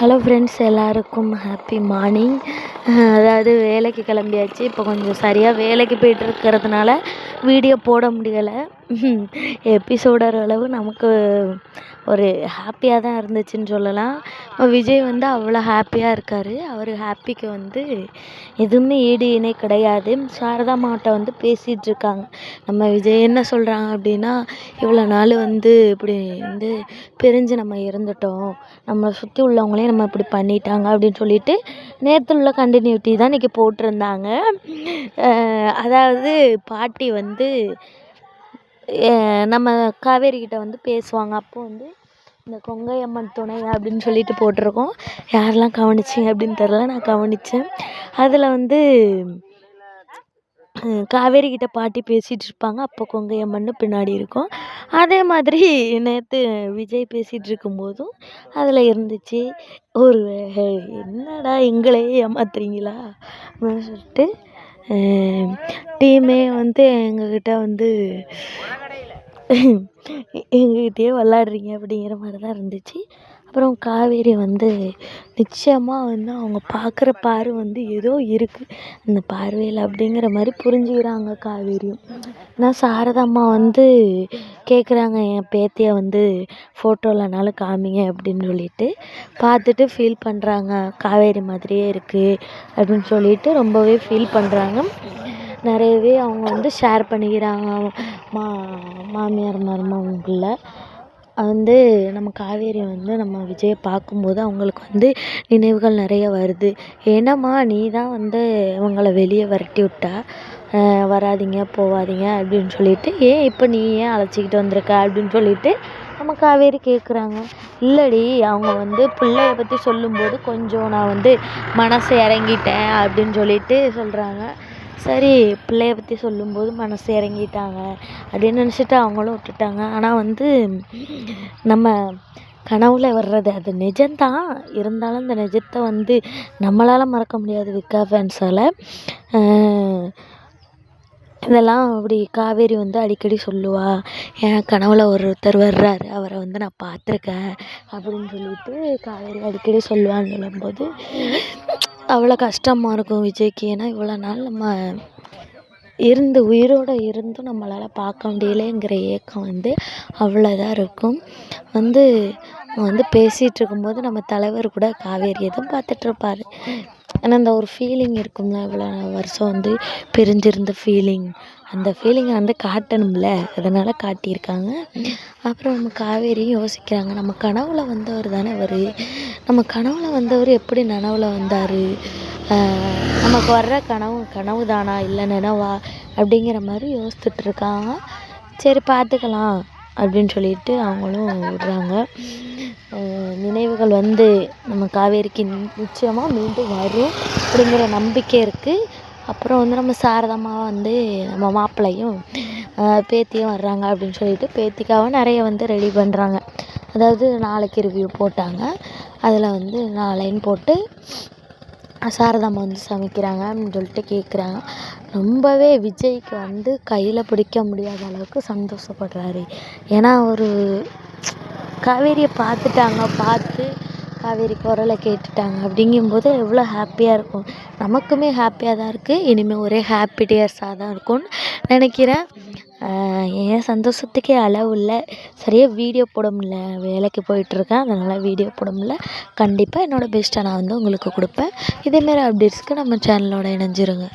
Hello friends, எல்லாருக்கும் happy morning. அதாவது வேலைக்கு கிளம்பியாச்சு. இப்போ கொஞ்சம் சரியாக வேலைக்கு போயிட்டுருக்கிறதுனால வீடியோ போட முடியலை. எபிசோடர் அளவு நமக்கு ஒரு ஹாப்பியாக தான் இருந்துச்சுன்னு சொல்லலாம். விஜய் அவ்வளோ ஹாப்பியாக இருக்கார். அவர் ஹாப்பிக்கு எதுவுமே ஈடு இணை கிடையாது. சாரதா அம்மாட்ட பேசிகிட்ருக்காங்க. நம்ம விஜய் என்ன சொல்கிறாங்க அப்படின்னா, இவ்வளோ நாள் இப்படி பிரிஞ்சு நம்ம இருந்துட்டோம், நம்மளை சுற்றி உள்ளவங்களையும் நம்ம இப்படி பண்ணிட்டாங்க அப்படின்னு சொல்லிட்டு நேற்று உள்ள கண்டினியூட்டி தான் இன்றைக்கி போட்டிருந்தாங்க. அதாவது பாட்டி நம்ம காவேரி கிட்ட பேசுவாங்க. அப்போ இந்த கொங்கை அம்மன் துணை அப்படின்னு சொல்லிட்டு போட்டிருக்கோம். யாரெல்லாம் கவனிச்சிங்க அப்படின்னு தெரில, நான் கவனித்தேன். அதில் காவேரி கிட்ட பாட்டி பேசிகிட்டு இருப்பாங்க. அப்போ கொங்கை அம்மன்னு பின்னாடி இருக்கும். அதே மாதிரி நேற்று விஜய் பேசிகிட்டு இருக்கும்போதும் அதில் இருந்துச்சு. ஒரு என்னடா எங்களையே ஏமாத்துறீங்களா அப்படின்னு சொல்லிட்டு டீமே எங்ககிட்ட எங்ககிட்டயே விளாட்றீங்க அப்படிங்கிற மாதிரி தான் இருந்துச்சு. அப்புறம் காவேரி நிச்சயமாக அவங்க பார்க்குற பார்வை ஏதோ இருக்குது அந்த பார்வையில் அப்படிங்கிற மாதிரி புரிஞ்சுக்கிறாங்க காவேரியும். ஆனால் சாரதா அம்மா கேட்குறாங்க, என் பேத்தியை ஃபோட்டோலனாலும் காமிங்க அப்படின்னு சொல்லிட்டு பார்த்துட்டு ஃபீல் பண்ணுறாங்க. காவேரி மாதிரியே இருக்குது அப்படின்னு சொல்லிட்டு ரொம்பவே ஃபீல் பண்ணுறாங்க. நிறையவே அவங்க ஷேர் பண்ணிக்கிறாங்க மாமியார் மருமகங்களுக்குள்ள. நம்ம காவேரி நம்ம விஜயை பார்க்கும்போது அவங்களுக்கு நினைவுகள் நிறைய வருது. ஏன்னாம்மா நீ தான் இவங்களை வெளியே விரட்டி விட்டா, வராதீங்க போகாதீங்க அப்படின்னு சொல்லிட்டு, ஏன் இப்போ நீ ஏன் அழைச்சிக்கிட்டு வந்திருக்க அப்படின்னு சொல்லிட்டு நம்ம காவேரி கேட்குறாங்க. இல்லடி, அவங்க பிள்ளைய பற்றி சொல்லும்போது கொஞ்சம் நான் மனசு இறங்கிட்டேன் அப்படின்னு சொல்லிட்டு சொல்கிறாங்க. சரி, பிள்ளைய பற்றி சொல்லும்போது மனசு இறங்கிட்டாங்க அப்படின்னு நினச்சிட்டு அவங்களும் விட்டுட்டாங்க. ஆனால் நம்ம கனவுல வர்றது அது நிஜம்தான். இருந்தாலும் அந்த நிஜத்தை நம்மளால் மறக்க முடியாது விக்கா ஃபேன்ஸால். இதெல்லாம் அப்படி காவேரி அடிக்கடி சொல்லுவா, என் கனவுல ஒருத்தர் வர்றாரு, அவரை நான் பார்த்துருக்கேன் அப்படின்னு சொல்லிட்டு காவேரி அடிக்கடி சொல்லுவான்னு சொல்லும்போது அவ்வளோ கஷ்டமாக இருக்கும் விஜய்க்கு. ஏன்னா இவ்வளோ நாள் நம்ம உயிரோடு இருந்தும் நம்மளால் பார்க்க முடியலைங்கிற ஏக்கம் அவ்வளோதான் இருக்கும். பேசிகிட்டு இருக்கும்போது நம்ம தலைவர் கூட காவேரியை தான் பார்த்துட்ருப்பாரு. ஏன்னா அந்த ஒரு ஃபீலிங் இருக்கும்ல, இவ்வளோ வருஷம் பிரிஞ்சிருந்த ஃபீலிங், அந்த ஃபீலிங்கை காட்டணும்ல, அதனால் காட்டியிருக்காங்க. அப்புறம் நம்ம காவேரியும் யோசிக்கிறாங்க, நம்ம கனவுல வந்தவர் தானே அவர், நம்ம கனவுல வந்தவர் எப்படி நனவுல வந்தார், நமக்கு வர்ற கனவு தானா இல்லை நினவா அப்படிங்கிற மாதிரி யோசித்துட்ருக்காங்க. சரி பார்த்துக்கலாம் அப்படின்னு சொல்லிட்டு அவங்களும் விடுறாங்க. நினைவுகள் நம்ம காவேரிக்கு நிச்சயமாக மீண்டும் வரும் அப்படிங்கிற நம்பிக்கை இருக்குது. அப்புறம் நம்ம சாரதாம்மா நம்ம மாப்பிள்ளையும் பேத்தியும் வர்றாங்க அப்படின்னு சொல்லிட்டு பேத்திக்காக நிறைய ரெடி பண்ணுறாங்க. அதாவது நாளைக்கு ரிவ்யூ போட்டாங்க. அதில் 4 லைன் போட்டு சாரதாம்மா சமைக்கிறாங்க அப்படின்னு சொல்லிட்டு கேட்குறாங்க. ரொம்பவே விஜய்க்கு கையில் பிடிக்க முடியாத அளவுக்கு சந்தோஷப்படுறாரு. ஏன்னா ஒரு காவேரியை பார்த்து காவேரி குரலை கேட்டுட்டாங்க அப்படிங்கும்போது எவ்வளோ ஹாப்பியாக இருக்கும். நமக்குமே ஹாப்பியாக தான் இருக்குது. இனிமேல் ஒரே ஹாப்பி டேஸாக தான் இருக்கும்னு நினைக்கிறேன். என் சந்தோஷத்துக்கே அளவு இல்லை. சரியாக வீடியோ போட முடியல, வேலைக்கு போயிட்டுருக்கேன், அதனால் வீடியோ போட முடியல. கண்டிப்பாக என்னோடய பெஸ்ட்டை நான் உங்களுக்கு கொடுப்பேன். இதேமாரி அப்டேட்ஸ்க்கு நம்ம சேனலோட இணைஞ்சிருங்க.